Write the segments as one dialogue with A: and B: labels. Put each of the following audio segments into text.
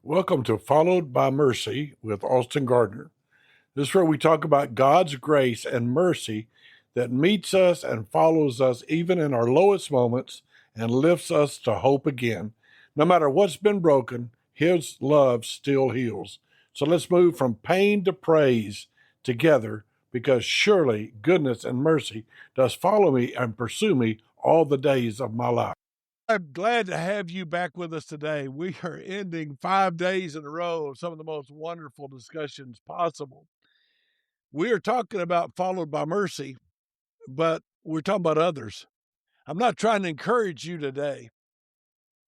A: Welcome to Followed by Mercy with Austin Gardner. This is where we talk about God's grace and mercy that meets us and follows us even in our lowest moments and lifts us to hope again. No matter what's been broken, His love still heals. So let's move from pain to praise together, because surely goodness and mercy does follow me and pursue me all the days of my life. I'm glad to have you back with us today. We are ending 5 days in a row of some of the most wonderful discussions possible. We are talking about followed by mercy, but we're talking about others. I'm not trying to encourage you today.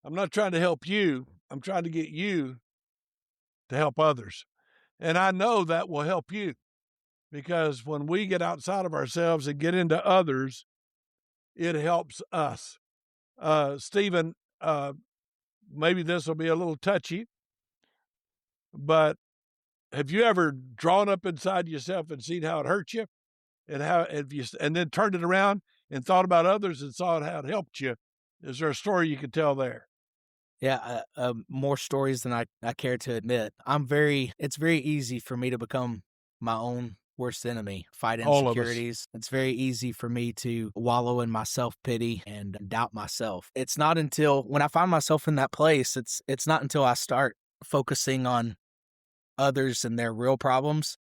A: I'm not trying to help you. I'm trying to get you to help others. And I know that will help you, because when we get outside of ourselves and get into others, it helps us. Stephen, maybe this will be a little touchy, but have you ever drawn up inside yourself and seen how it hurt you, and and then turned it around and thought about others and saw how it helped you? Is there a story you could tell there?
B: Yeah, more stories than I care to admit. It's very easy for me to become my own worst enemy, fight
A: All of us.
B: insecurities. It's very easy for me to wallow in my self-pity and doubt myself. It's not until when I find myself in that place, it's not until I start focusing on others and their real problems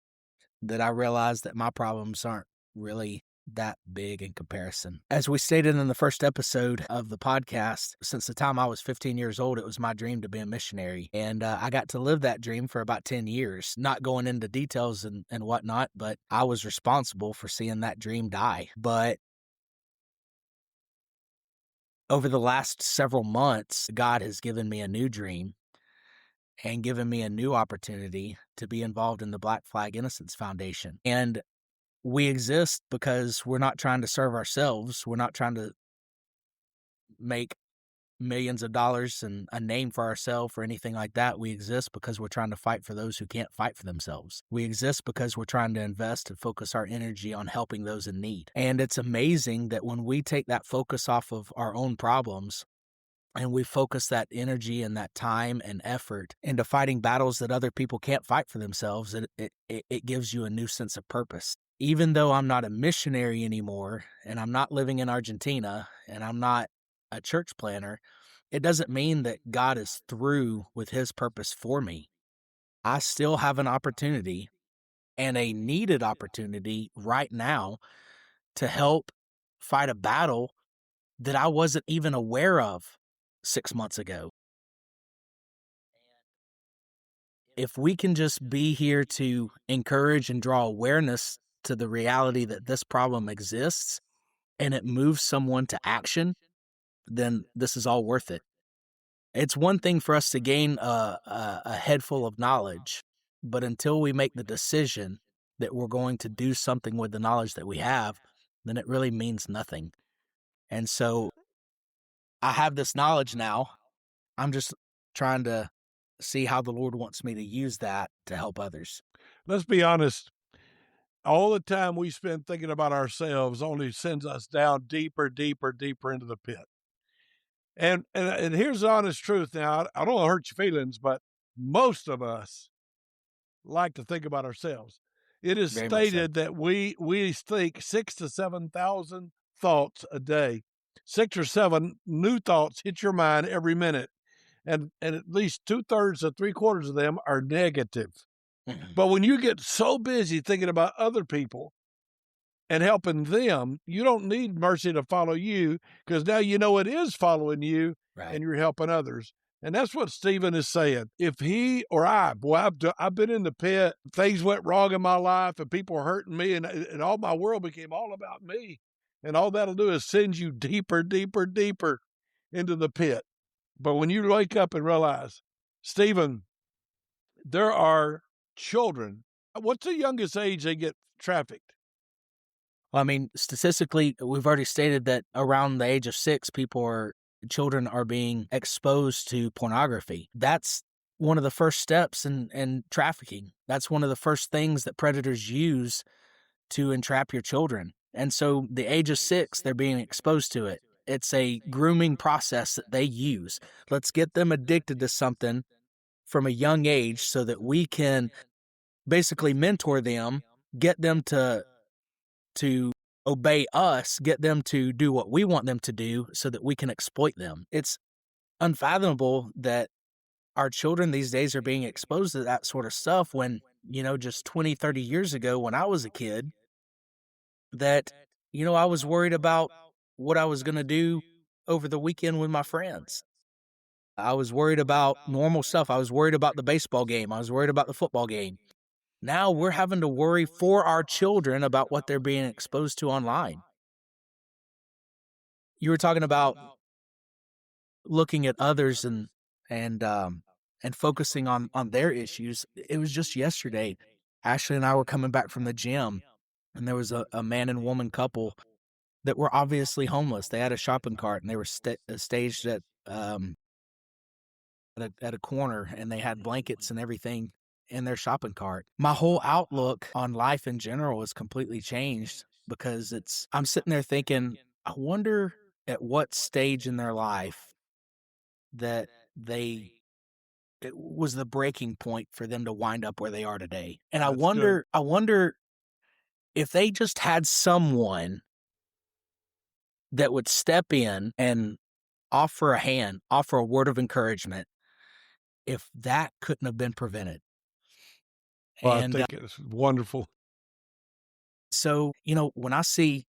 B: that I realize that my problems aren't really that big in comparison. As we stated in the first episode of the podcast, since the time I was 15 years old, it was my dream to be a missionary. And I got to live that dream for about 10 years, not going into details and whatnot, but I was responsible for seeing that dream die. But over the last several months, God has given me a new dream and given me a new opportunity to be involved in the Black Flag Innocence Foundation. And we exist because we're not trying to serve ourselves. We're not trying to make millions of dollars and a name for ourselves or anything like that. We exist because we're trying to fight for those who can't fight for themselves. We exist because we're trying to invest and focus our energy on helping those in need. And it's amazing that when we take that focus off of our own problems and we focus that energy and that time and effort into fighting battles that other people can't fight for themselves, it gives you a new sense of purpose. Even though I'm not a missionary anymore, and I'm not living in Argentina, and I'm not a church planner, it doesn't mean that God is through with His purpose for me. I still have an opportunity, and a needed opportunity right now, to help fight a battle that I wasn't even aware of 6 months ago. If we can just be here to encourage and draw awareness to the reality that this problem exists and it moves someone to action, then this is all worth it. It's one thing for us to gain a head full of knowledge, but until we make the decision that we're going to do something with the knowledge that we have, then it really means nothing. And so I have this knowledge now. I'm just trying to see how the Lord wants me to use that to help others.
A: Let's be honest. All the time we spend thinking about ourselves only sends us down deeper, deeper, deeper into the pit. And here's the honest truth. Now, I don't want to hurt your feelings, but most of us like to think about ourselves. It is
B: Very much so.
A: stated that we think 6 to 7,000 thoughts a day. 6 or 7 new thoughts hit your mind every minute, and at least 2/3 to 3/4 of them are negative. But when you get so busy thinking about other people and helping them, you don't need mercy to follow you, because now you know it is following you,
B: Right.
A: and you're helping others. And that's what Stephen is saying. If he or I've been in the pit, things went wrong in my life, and people were hurting me, and all my world became all about me. And all that'll do is send you deeper, deeper, deeper into the pit. But when you wake up and realize, Stephen, there are children. What's the youngest age they get trafficked?
B: Well, I mean, statistically, we've already stated that around the age of 6, children are being exposed to pornography. That's one of the first steps in trafficking. That's one of the first things that predators use to entrap your children. And so the age of 6, they're being exposed to it. It's a grooming process that they use. Let's get them addicted to something from a young age so that we can basically mentor them, get them to obey us, get them to do what we want them to do so that we can exploit them. It's unfathomable that our children these days are being exposed to that sort of stuff when, just 20, 30 years ago when I was a kid, that, I was worried about what I was going to do over the weekend with my friends. I was worried about normal stuff. I was worried about the baseball game. I was worried about the football game. Now we're having to worry for our children about what they're being exposed to online. You were talking about looking at others and focusing on their issues. It was just yesterday. Ashley and I were coming back from the gym, and there was a man and woman couple that were obviously homeless. They had a shopping cart, and they were staged at a corner, and they had blankets and everything in their shopping cart. My whole outlook on life in general is completely changed because I'm sitting there thinking, I wonder at what stage in their life that it was the breaking point for them to wind up where they are today. And I wonder if they just had someone that would step in and offer a hand, offer a word of encouragement, if that couldn't have been prevented.
A: Well,
B: And
A: I think it's wonderful.
B: so, when I see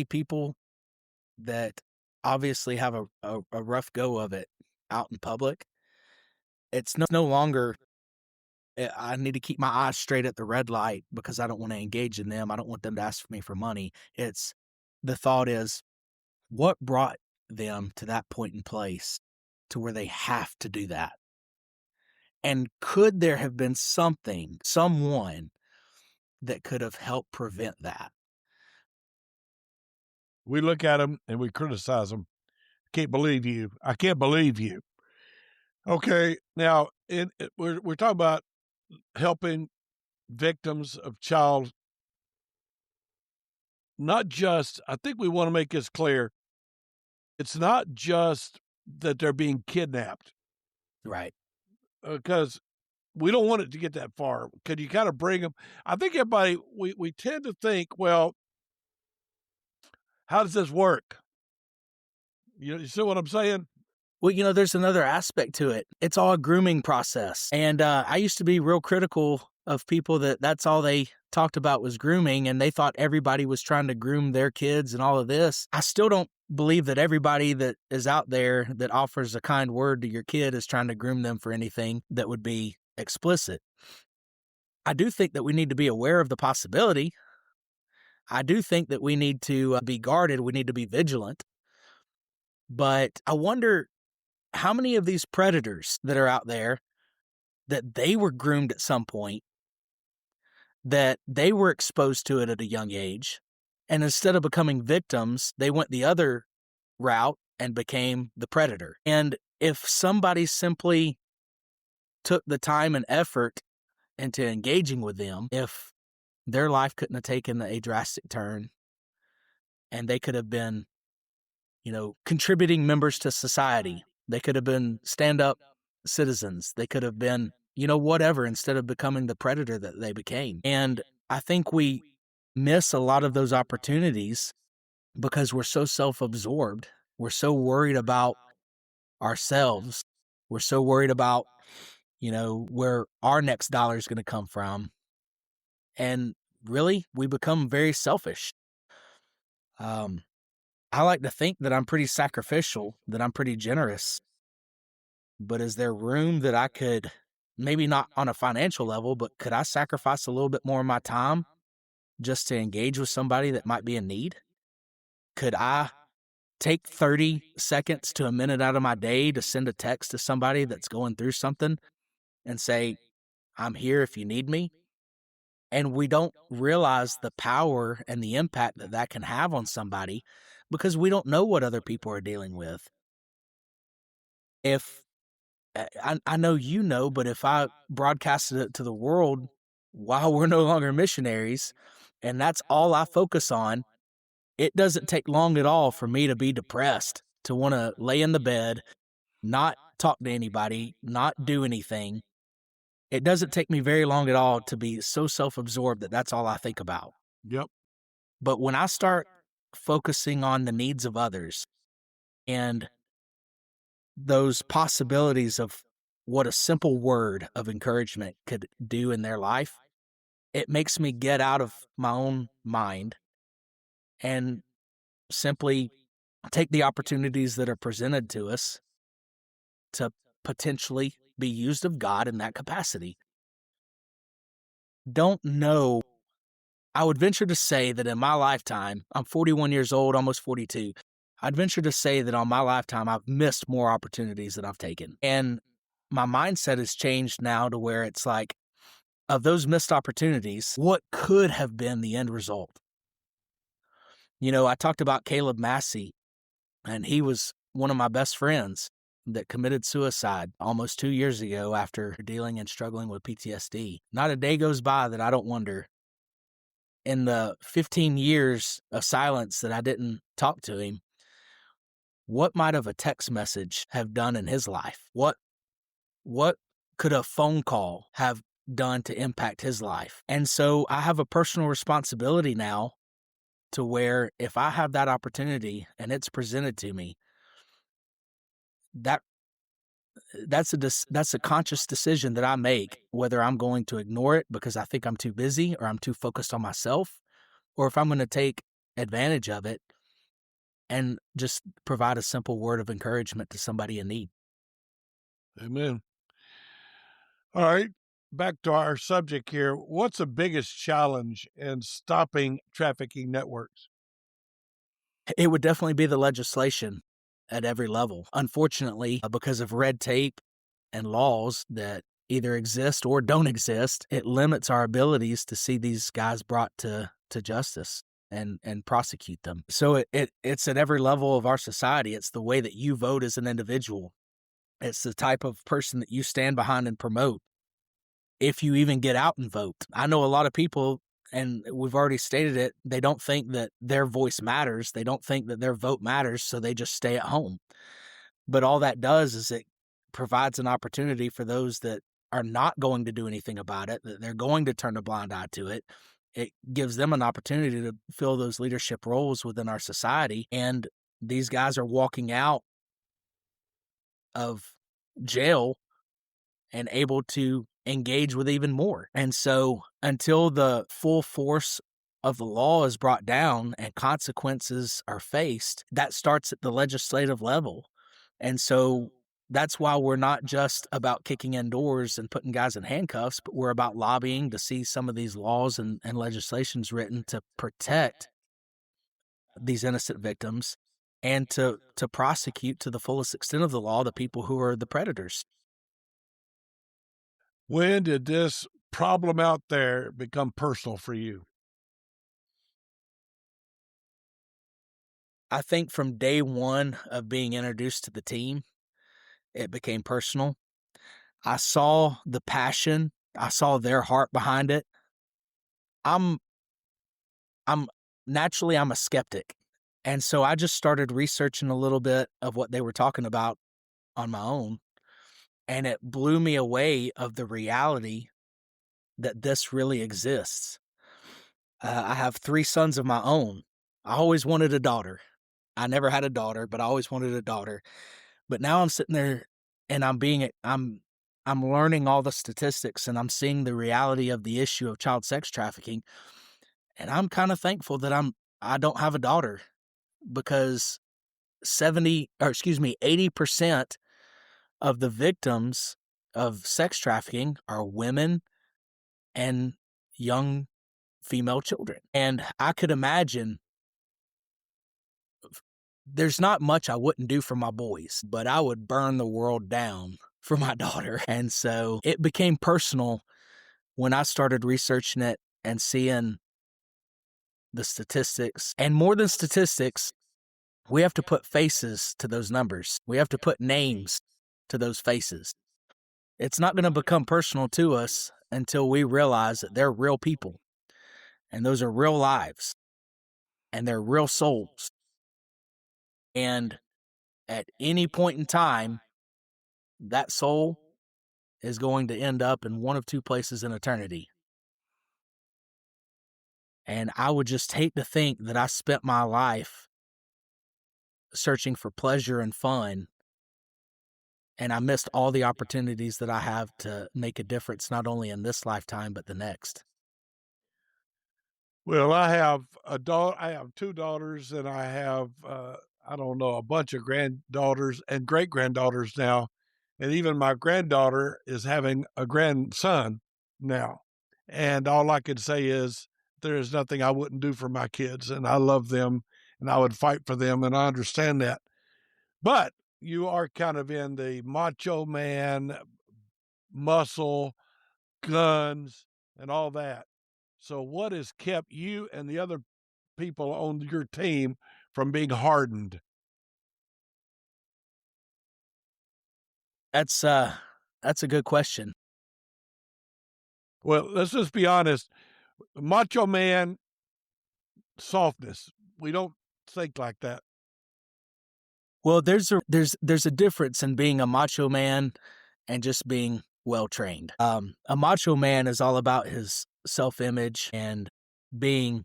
B: people that obviously have a rough go of it out in public, it's no longer I need to keep my eyes straight at the red light because I don't want to engage in them. I don't want them to ask me for money. It's the thought is, what brought them to that point in place to where they have to do that? And could there have been someone that could have helped prevent that?
A: We look at them and we criticize them. Can't believe you. I can't believe you. Okay, now we're talking about helping victims of child. Not just, I think we want to make this clear. It's not just that they're being kidnapped,
B: Right.
A: because we don't want it to get that far. Could you kind of bring them? I think everybody, we tend to think, well, how does this work? You see what I'm saying?
B: Well, there's another aspect to it. It's all a grooming process. And I used to be real critical of people that's all they talked about was grooming, and they thought everybody was trying to groom their kids and all of this. I still don't believe that everybody that is out there that offers a kind word to your kid is trying to groom them for anything that would be explicit. I do think that we need to be aware of the possibility. I do think that we need to be guarded. We need to be vigilant. But I wonder how many of these predators that are out there that they were groomed at some point, that they were exposed to it at a young age, and instead of becoming victims, they went the other route and became the predator. And if somebody simply took the time and effort into engaging with them, if their life couldn't have taken a drastic turn and they could have been, contributing members to society, they could have been stand-up citizens, they could have been, whatever, instead of becoming the predator that they became. And I think we miss a lot of those opportunities because we're so self-absorbed. We're so worried about ourselves. We're so worried about, where our next dollar is going to come from. And really, we become very selfish. I like to think that I'm pretty sacrificial, that I'm pretty generous. But is there room that I could, maybe not on a financial level, but could I sacrifice a little bit more of my time just to engage with somebody that might be in need? Could I take 30 seconds to a minute out of my day to send a text to somebody that's going through something and say, I'm here if you need me? And we don't realize the power and the impact that can have on somebody because we don't know what other people are dealing with. If I know, but if I broadcasted it to the world while we're no longer missionaries, and that's all I focus on, it doesn't take long at all for me to be depressed, to want to lay in the bed, not talk to anybody, not do anything. It doesn't take me very long at all to be so self-absorbed that that's all I think about.
A: Yep.
B: But when I start focusing on the needs of others and those possibilities of what a simple word of encouragement could do in their life, it makes me get out of my own mind and simply take the opportunities that are presented to us to potentially be used of God in that capacity. Don't know. I would venture to say that in my lifetime, I'm 41 years old, almost 42. I'd venture to say that on my lifetime, I've missed more opportunities than I've taken. And my mindset has changed now to where it's like, of those missed opportunities, what could have been the end result? You know, I talked about Caleb Massey, and he was one of my best friends that committed suicide almost 2 years ago after dealing and struggling with PTSD. Not a day goes by that I don't wonder, in the 15 years of silence that I didn't talk to him, what might have a text message have done in his life? What could a phone call have done to impact his life? And so I have a personal responsibility now to where if I have that opportunity and it's presented to me, that that's a conscious decision that I make, whether I'm going to ignore it because I think I'm too busy or I'm too focused on myself, or if I'm going to take advantage of it and just provide a simple word of encouragement to somebody in need.
A: Amen. All right. Back to our subject here. What's the biggest challenge in stopping trafficking networks?
B: It would definitely be the legislation at every level. Unfortunately, because of red tape and laws that either exist or don't exist, it limits our abilities to see these guys brought to justice and prosecute them. So it's at every level of our society. It's the way that you vote as an individual. It's the type of person that you stand behind and promote. If you even get out and vote. I know a lot of people, and we've already stated it, they don't think that their voice matters. They don't think that their vote matters, so they just stay at home. But all that does is it provides an opportunity for those that are not going to do anything about it, that they're going to turn a blind eye to it. It gives them an opportunity to fill those leadership roles within our society. And these guys are walking out of jail and able to engage with even more. And so until the full force of the law is brought down and consequences are faced, that starts at the legislative level. And so that's why we're not just about kicking in doors and putting guys in handcuffs, but we're about lobbying to see some of these laws and legislations written to protect these innocent victims and to prosecute to the fullest extent of the law the people who are the predators.
A: When did this problem out there become personal for you?
B: I think from day one of being introduced to the team, it became personal. I saw the passion. I saw their heart behind it. I'm naturally I'm a skeptic. And so I just started researching a little bit of what they were talking about on my own. And it blew me away of the reality that this really exists. I have 3 sons of my own. I always wanted a daughter. I never had a daughter, but I always wanted a daughter. But now I'm sitting there and I'm learning all the statistics and I'm seeing the reality of the issue of child sex trafficking. And I'm kind of thankful that I don't have a daughter, because 80% of the victims of sex trafficking are women and young female children. And I could imagine there's not much I wouldn't do for my boys, but I would burn the world down for my daughter. And so it became personal when I started researching it and seeing the statistics. And more than statistics, we have to put faces to those numbers. We have to put names to those faces. It's not going to become personal to us until we realize that they're real people and those are real lives and they're real souls. And at any point in time, that soul is going to end up in one of two places in eternity. And I would just hate to think that I spent my life searching for pleasure and fun, and I missed all the opportunities that I have to make a difference, not only in this lifetime, but the next.
A: Well, I have a daughter. I have two daughters, and I have I don't know, a bunch of granddaughters and great granddaughters now, and even my granddaughter is having a grandson now. And all I can say is there is nothing I wouldn't do for my kids, and I love them, and I would fight for them, and I understand that. But you are kind of in the macho man, muscle, guns, and all that. So, what has kept you and the other people on your team from being hardened?
B: That's a good question.
A: Well, let's just be honest. Macho man softness. We don't think like that.
B: Well, there's a difference in being a macho man and just being well trained. A macho man is all about his self-image and being,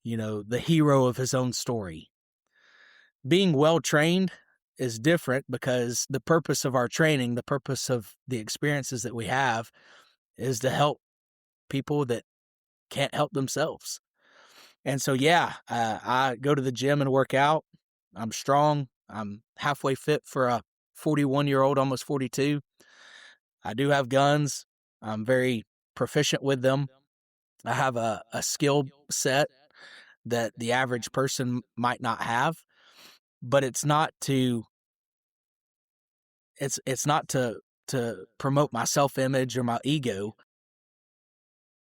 B: the hero of his own story. Being well trained is different because the purpose of our training, the purpose of the experiences that we have, is to help people that can't help themselves. And so, I go to the gym and work out. I'm strong. I'm halfway fit for a 41-year-old, almost 42. I do have guns. I'm very proficient with them. I have a skill set that the average person might not have, but it's not to promote my self-image or my ego.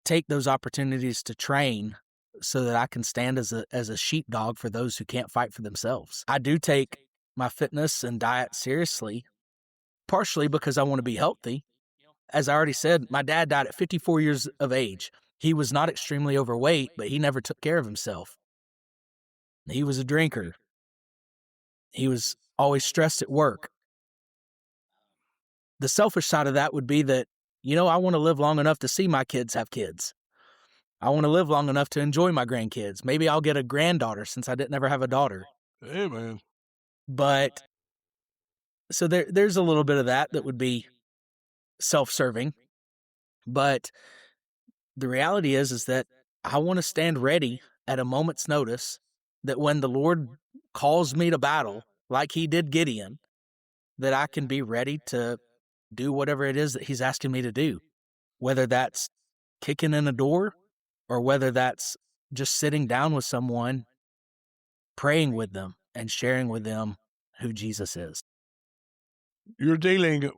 B: Take those opportunities to train so that I can stand as a sheepdog for those who can't fight for themselves. I do take my fitness and diet seriously, partially because I want to be healthy. As I already said, my dad died at 54 years of age. He was not extremely overweight, but he never took care of himself. He was a drinker. He was always stressed at work. The selfish side of that would be that, I want to live long enough to see my kids have kids. I want to live long enough to enjoy my grandkids. Maybe I'll get a granddaughter since I didn't ever have a daughter.
A: Hey, man.
B: But so there's a little bit of that would be self-serving. But the reality is that I want to stand ready at a moment's notice, that when the Lord calls me to battle, like he did Gideon, that I can be ready to do whatever it is that he's asking me to do, whether that's kicking in a door or whether that's just sitting down with someone, praying with them and sharing with them who Jesus is.
A: You're dealing,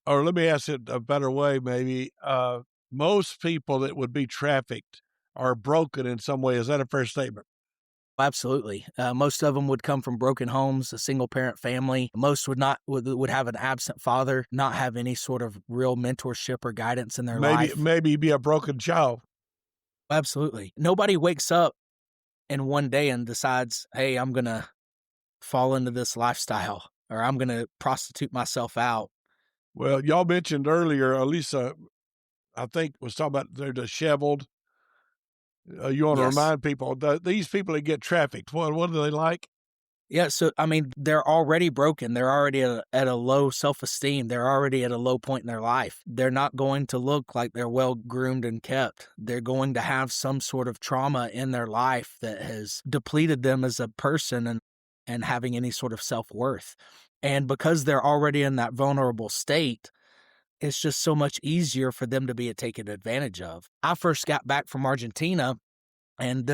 A: or let me ask it a better way, maybe. Most people that would be trafficked are broken in some way. Is that a fair statement?
B: Absolutely. Most of them would come from broken homes, a single parent family. Most would have an absent father, not have any sort of real mentorship or guidance in their life.
A: Maybe be a broken child.
B: Absolutely. Nobody wakes up in one day and decides, hey, I'm going to fall into this lifestyle, or I'm going to prostitute myself out.
A: Well, y'all mentioned earlier, Elisa, I think, was talking about they're disheveled. You want to
B: Yes.
A: remind people that these people that get trafficked, what are they like?
B: Yeah, so they're already broken. They're already at a low self-esteem. They're already at a low point in their life. They're not going to look like they're well groomed and kept. They're going to have some sort of trauma in their life that has depleted them as a person and having any sort of self-worth. And because they're already in that vulnerable state, it's just so much easier for them to be taken advantage of. I first got back from Argentina and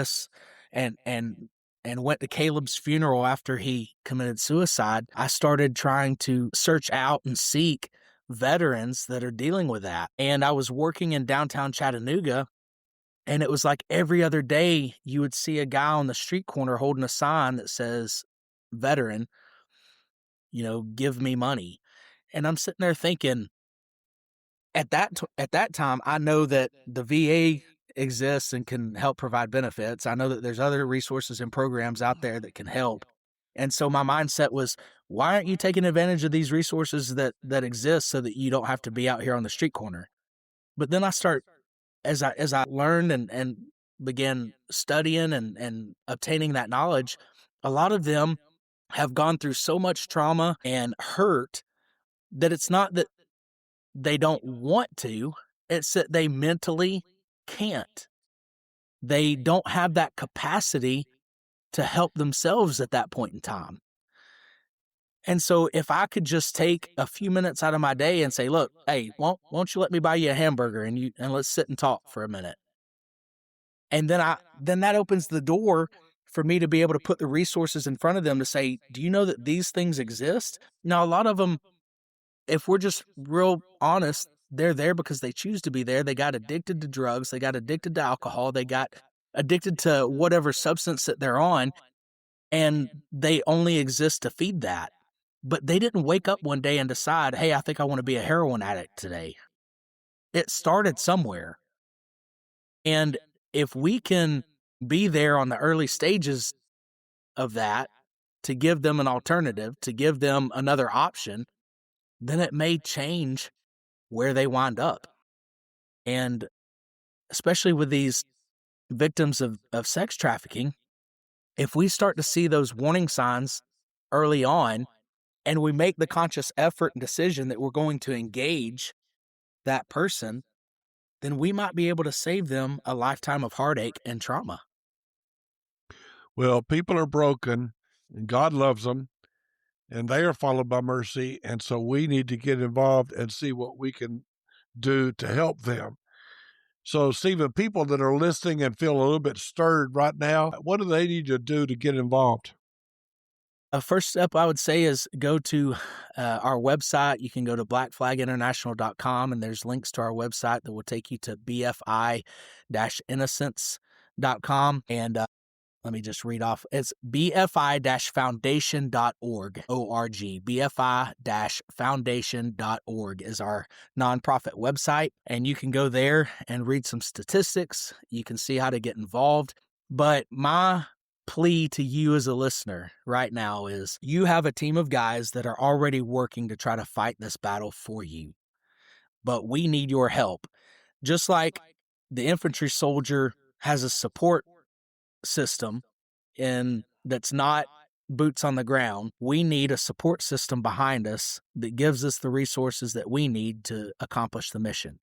B: went to Caleb's funeral after he committed suicide. I started trying to search out and seek veterans that are dealing with that. And I was working in downtown Chattanooga, and it was like every other day you would see a guy on the street corner holding a sign that says, veteran, give me money. And I'm sitting there thinking, at that time, I know that the VA exists and can help provide benefits. I know that there's other resources and programs out there that can help. And so my mindset was, why aren't you taking advantage of these resources that exist so that you don't have to be out here on the street corner? But then as I learned and began studying and obtaining that knowledge, a lot of them have gone through so much trauma and hurt that it's not that they don't want to, it's that they mentally can't. They don't have that capacity to help themselves at that point in time. And so if I could just take a few minutes out of my day and say, look, hey, won't you let me buy you a hamburger and let's sit and talk for a minute. And then that opens the door for me to be able to put the resources in front of them to say, do you know that these things exist? Now, a lot of them, if we're just real honest, they're there because they choose to be there. They got addicted to drugs. They got addicted to alcohol. They got addicted to whatever substance that they're on, and they only exist to feed that. But they didn't wake up one day and decide, hey, I think I want to be a heroin addict today. It started somewhere. And if we can be there on the early stages of that to give them an alternative, to give them another option, then it may change where they wind up. And especially with these victims of sex trafficking, if we start to see those warning signs early on, and we make the conscious effort and decision that we're going to engage that person, then we might be able to save them a lifetime of heartache and trauma.
A: Well, people are broken, and God loves them, and they are followed by mercy. And so we need to get involved and see what we can do to help them. So, Stephen, people that are listening and feel a little bit stirred right now, what do they need to do to get involved?
B: A first step I would say is go to our website. You can go to blackflaginternational.com, and there's links to our website that will take you to bfi-innocence.com. And let me just read off. It's bfi-foundation.org, O-R-G. bfi-foundation.org is our nonprofit website, and you can go there and read some statistics. You can see how to get involved. But my plea to you as a listener right now is you have a team of guys that are already working to try to fight this battle for you. But we need your help. Just like the infantry soldier has a support system and that's not boots on the ground, we need a support system behind us that gives us the resources that we need to accomplish the mission.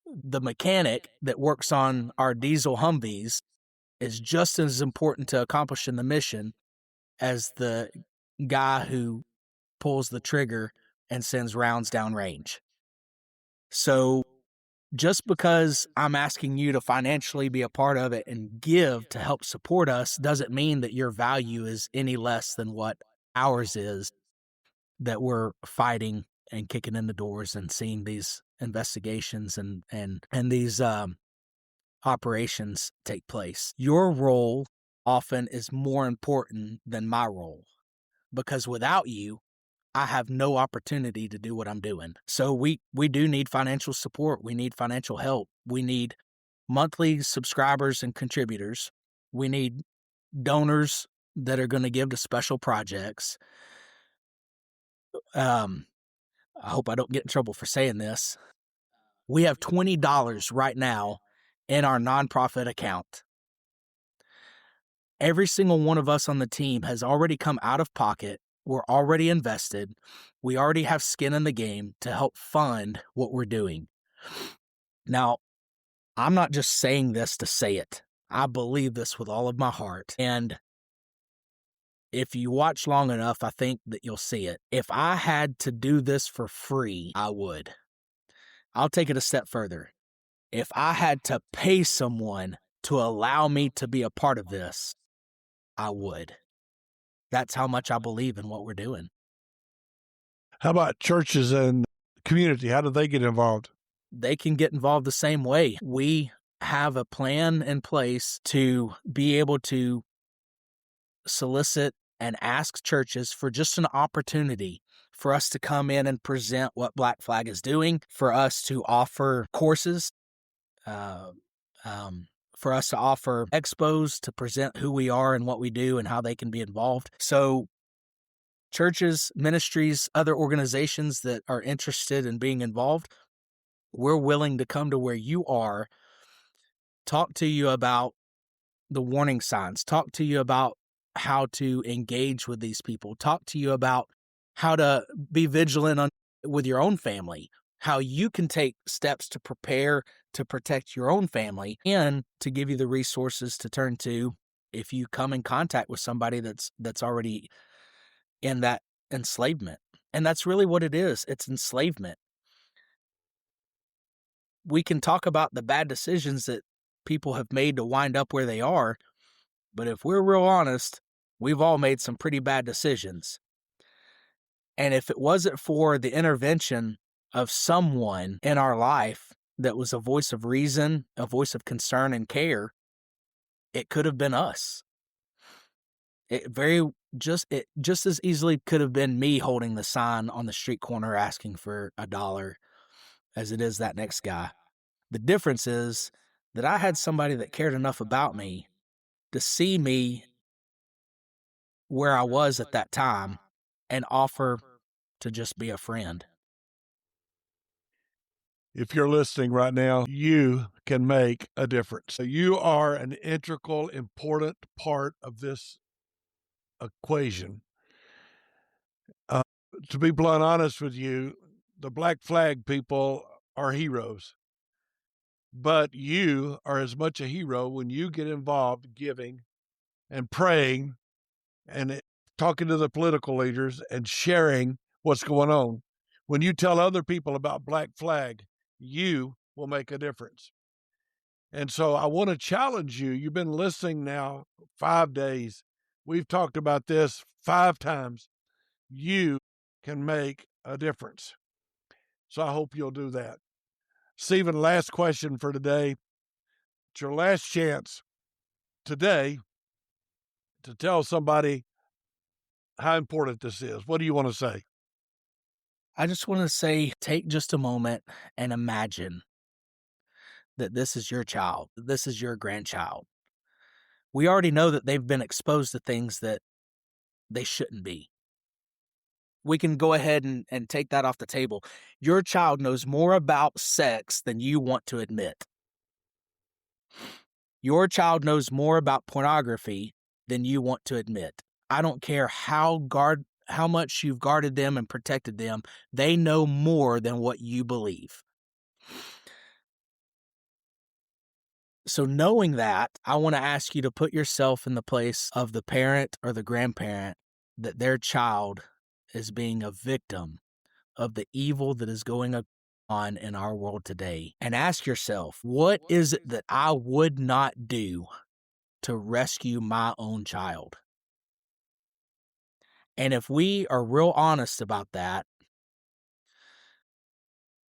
B: The mechanic that works on our diesel Humvees is just as important to accomplishing the mission as the guy who pulls the trigger and sends rounds downrange. So just because I'm asking you to financially be a part of it and give to help support us doesn't mean that your value is any less than what ours is, that we're fighting and kicking in the doors and seeing these investigations and these operations take place. Your role often is more important than my role, because without you, I have no opportunity to do what I'm doing. So we do need financial support. We need financial help. We need monthly subscribers and contributors. We need donors that are going to give to special projects. I hope I don't get in trouble for saying this. We have $20 right now in our nonprofit account. Every single one of us on the team has already come out of pocket. We're already invested. We already have skin in the game to help fund what we're doing. Now, I'm not just saying this to say it. I believe this with all of my heart. And if you watch long enough, I think that you'll see it. If I had to do this for free, I would. I'll take it a step further. If I had to pay someone to allow me to be a part of this, I would. That's how much I believe in what we're doing.
A: How about churches and community? How do they get involved?
B: They can get involved the same way. We have a plan in place to be able to solicit and ask churches for just an opportunity for us to come in and present what Black Flag is doing, for us to offer courses, for us to offer expos to present who we are and what we do and how they can be involved. So churches, ministries, other organizations that are interested in being involved, we're willing to come to where you are, talk to you about the warning signs, talk to you about how to engage with these people, talk to you about how to be vigilant with your own family, how you can take steps to prepare to protect your own family, and to give you the resources to turn to if you come in contact with somebody that's already in that enslavement. And that's really what it is. It's enslavement. We can talk about the bad decisions that people have made to wind up where they are, but if we're real honest, we've all made some pretty bad decisions. And if it wasn't for the intervention of someone in our life that was a voice of reason, a voice of concern and care, it could have been us. It just as easily could have been me holding the sign on the street corner asking for $1 as it is that next guy. The difference is that I had somebody that cared enough about me to see me where I was at that time and offer to just be a friend.
A: If you're listening right now, you can make a difference. You are an integral, important part of this equation. To be blunt honest with you, the Black Flag people are heroes. But you are as much a hero when you get involved giving and praying and talking to the political leaders and sharing what's going on. When you tell other people about Black Flag, you will make a difference. And so I want to challenge you. You've been listening now 5 days. We've talked about this 5 times. You can make a difference. So I hope you'll do that. Stephen, last question for today. It's your last chance today to tell somebody how important this is. What do you want to say?
B: I just want to say, take just a moment and imagine that this is your child, that this is your grandchild. We already know that they've been exposed to things that they shouldn't be. We can go ahead and take that off the table. Your child knows more about sex than you want to admit. Your child knows more about pornography than you want to admit. I don't care how much you've guarded them and protected them, they know more than what you believe. So knowing that, I want to ask you to put yourself in the place of the parent or the grandparent that their child is being a victim of the evil that is going on in our world today. And ask yourself, what is it that I would not do to rescue my own child? And if we are real honest about that,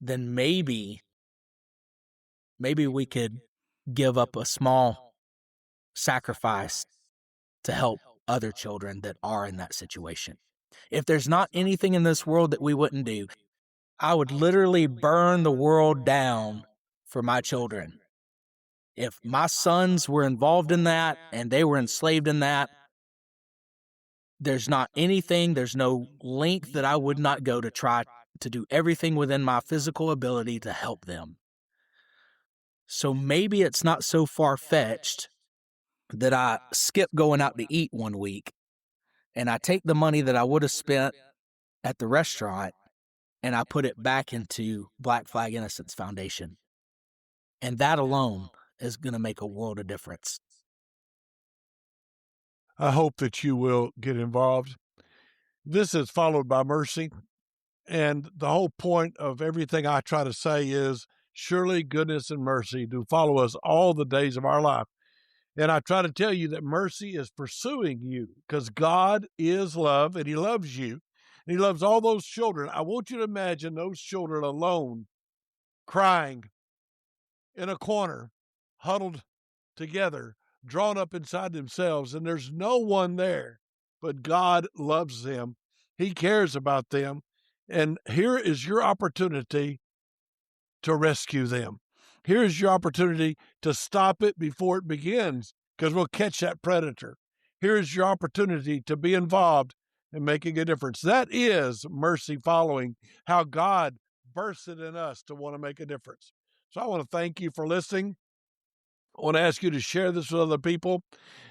B: then maybe we could give up a small sacrifice to help other children that are in that situation. If there's not anything in this world that we wouldn't do, I would literally burn the world down for my children. If my sons were involved in that and they were enslaved in that, there's no length that I would not go to try to do everything within my physical ability to help them. So maybe it's not so far-fetched that I skip going out to eat one week and I take the money that I would have spent at the restaurant and I put it back into Black Flag Innocence Foundation. And that alone is going to make a world of difference.
A: I hope that you will get involved. This is Followed by Mercy. And the whole point of everything I try to say is, surely goodness and mercy do follow us all the days of our life. And I try to tell you that mercy is pursuing you because God is love and He loves you. And He loves all those children. I want you to imagine those children alone, crying in a corner, huddled together, drawn up inside themselves, and there's no one there, but God loves them. He cares about them. And here is your opportunity to rescue them. Here's your opportunity to stop it before it begins, because we'll catch that predator. Here's your opportunity to be involved in making a difference. That is mercy following, how God bursts it in us to want to make a difference. So I want to thank you for listening. I want to ask you to share this with other people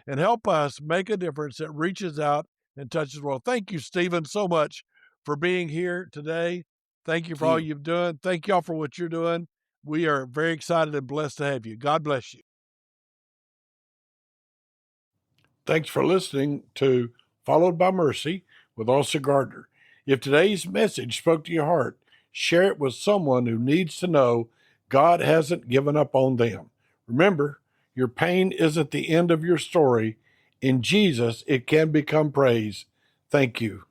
A: and help us make a difference that reaches out and touches the world. Thank you, Stephen, so much for being here today. Thank you for all you've done. Thank y'all for what you're doing. We are very excited and blessed to have you. God bless you. Thanks for listening to Followed by Mercy with Elsa Gardner. If today's message spoke to your heart, share it with someone who needs to know God hasn't given up on them. Remember, your pain isn't the end of your story. In Jesus, it can become praise. Thank you.